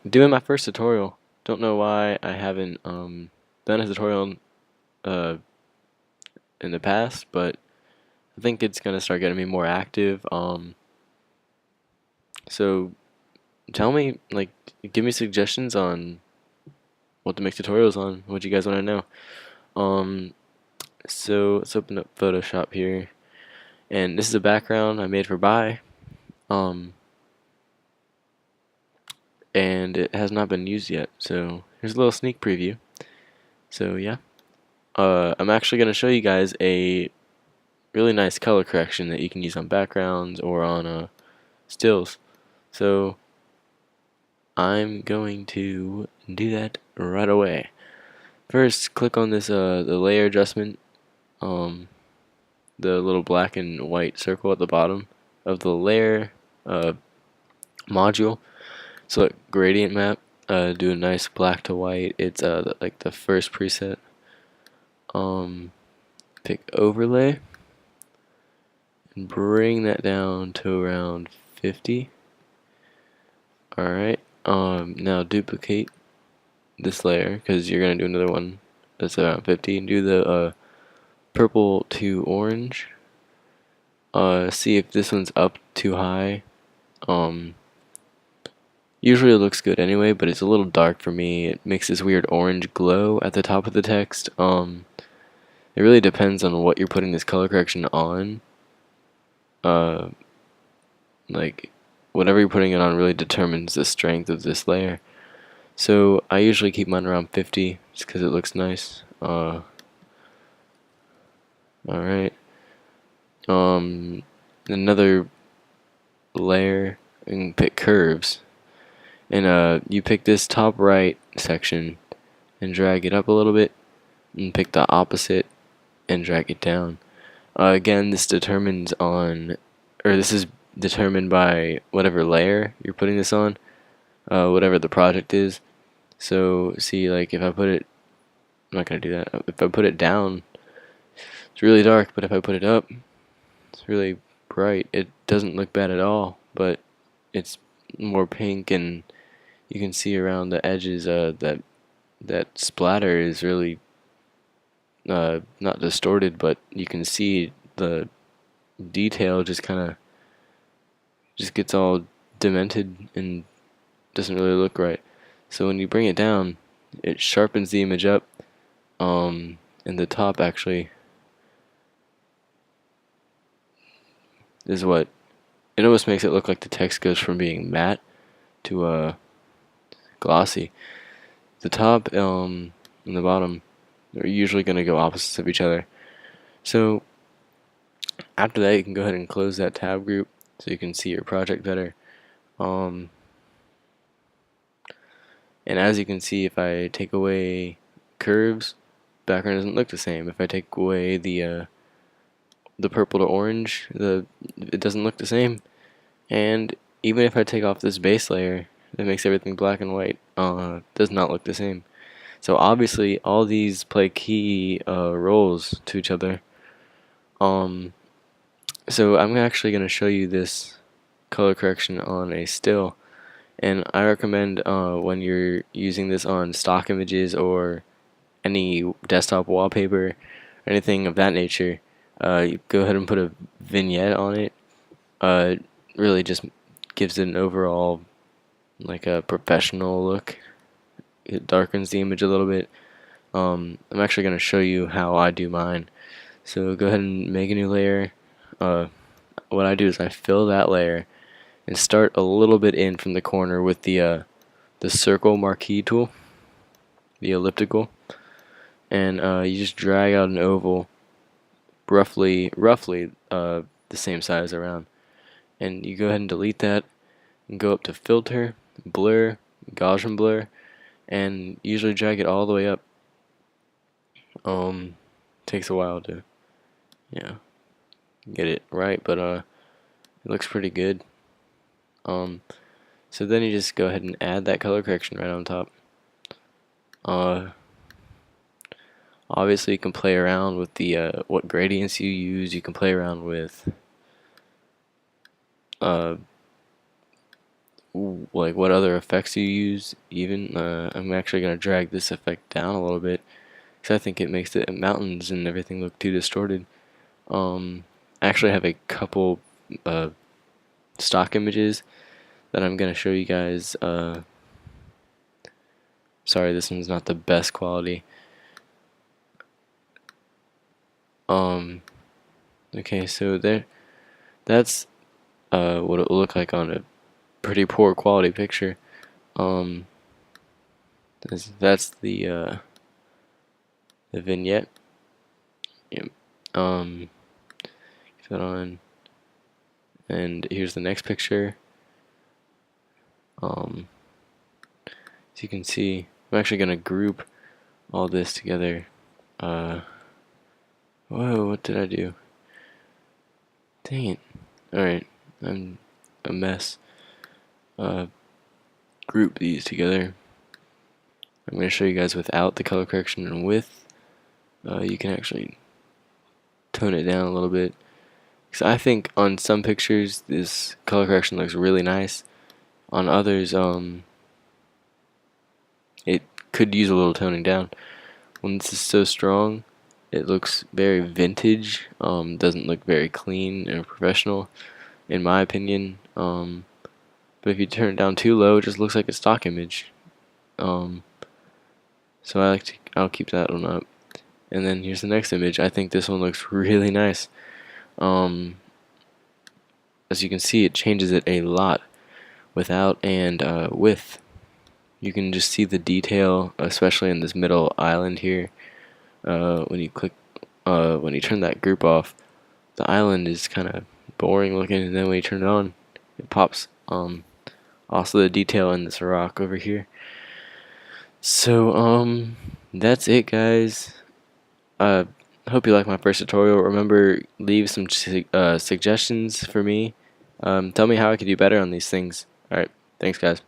doing my first tutorial. Don't know why I haven't done a tutorial uh in the past, but I think it's gonna start getting me more active. So tell me, like, give me suggestions on what to make tutorials on. What you guys want to know? Um, so let's open up Photoshop here, and this is a background I made for Buy. Um, and it has not been used yet. So here's a little sneak preview. So yeah, I'm actually gonna show you guys a really nice color correction that you can use on backgrounds or on stills. So I'm going to do that right away. First, click on this the layer adjustment, um, the little black and white circle at the bottom of the layer uh, module. Select gradient map. Do a nice black to white. It's like the first preset. Pick overlay and bring that down to around 50. Alright, now duplicate this layer because you're gonna do another one that's around 50 and do the purple to orange. See if this one's up too high. Usually it looks good anyway, but it's a little dark for me. It makes this weird orange glow at the top of the text. It really depends on what you're putting this color correction on. Like whatever you're putting it on really determines the strength of this layer. So I usually keep mine around 50 just because it looks nice. Alright. Another layer, and pick curves. And you pick this top right section and drag it up a little bit, and pick the opposite and drag it down. Again, this is determined by whatever layer you're putting this on, whatever the project is. So see, like if I put it, I'm not gonna do that. If I put it down, it's really dark, but if I put it up, it's really bright. It doesn't look bad at all, but it's more pink, and you can see around the edges that splatter is really not distorted, but you can see the detail just gets all demented and doesn't really look right. So when you bring it down, it sharpens the image up. And the top actually is what it almost makes it look like the text goes from being matte to glossy. The top and the bottom are usually going to go opposites of each other. So after that, you can go ahead and close that tab group so you can see your project better. And as you can see, if I take away curves, background doesn't look the same. If I take away the purple to orange, it doesn't look the same. And even if I take off this base layer that makes everything black and white, does not look the same. So obviously, all these play key roles to each other. So I'm actually going to show you this color correction on a still, and I recommend when you're using this on stock images or any desktop wallpaper, anything of that nature, you go ahead and put a vignette on it. It really just gives it an overall like a professional look. It darkens the image a little bit. I'm actually going to show you how I do mine. So go ahead and make a new layer. What I do is I fill that layer and start a little bit in from the corner with the circle marquee tool, the elliptical, and you just drag out an oval roughly the same size around, and you go ahead and delete that and go up to filter, blur, Gaussian blur, and usually drag it all the way up. Takes a while to get it right, but it looks pretty good. So then you just go ahead and add that color correction right on top. Obviously you can play around with the what gradients you use. You can play around with like what other effects you use even. I'm actually gonna drag this effect down a little bit because I think it makes the mountains and everything look too distorted. I actually have a couple uh, stock images that I'm gonna show you guys. Sorry, this one's not the best quality. Um, okay, so that's what it will look like on a pretty poor quality picture. Um, that's the vignette. Yep. Keep that on, and here's the next picture. Um, as you can see, I'm actually gonna group all this together. Whoa, what did I do? Dang it. Alright, I'm a mess. Group these together. I'm going to show you guys without the color correction, and with. You can actually tone it down a little bit. Because I think on some pictures this color correction looks really nice. On others, it could use a little toning down. When this is so strong, it looks very vintage. Doesn't look very clean and professional, in my opinion. But if you turn it down too low, it just looks like a stock image. So I'll keep that one up. And then here's the next image. I think this one looks really nice. As you can see, it changes it a lot without and with. You can just see the detail, especially in this middle island here. When you turn that group off, the island is kind of boring looking, and then when you turn it on, it pops. Also the detail in this rock over here. So that's it, guys. Hope you like my first tutorial. Remember, leave some suggestions for me. Tell me how I could do better on these things. Alright, thanks guys.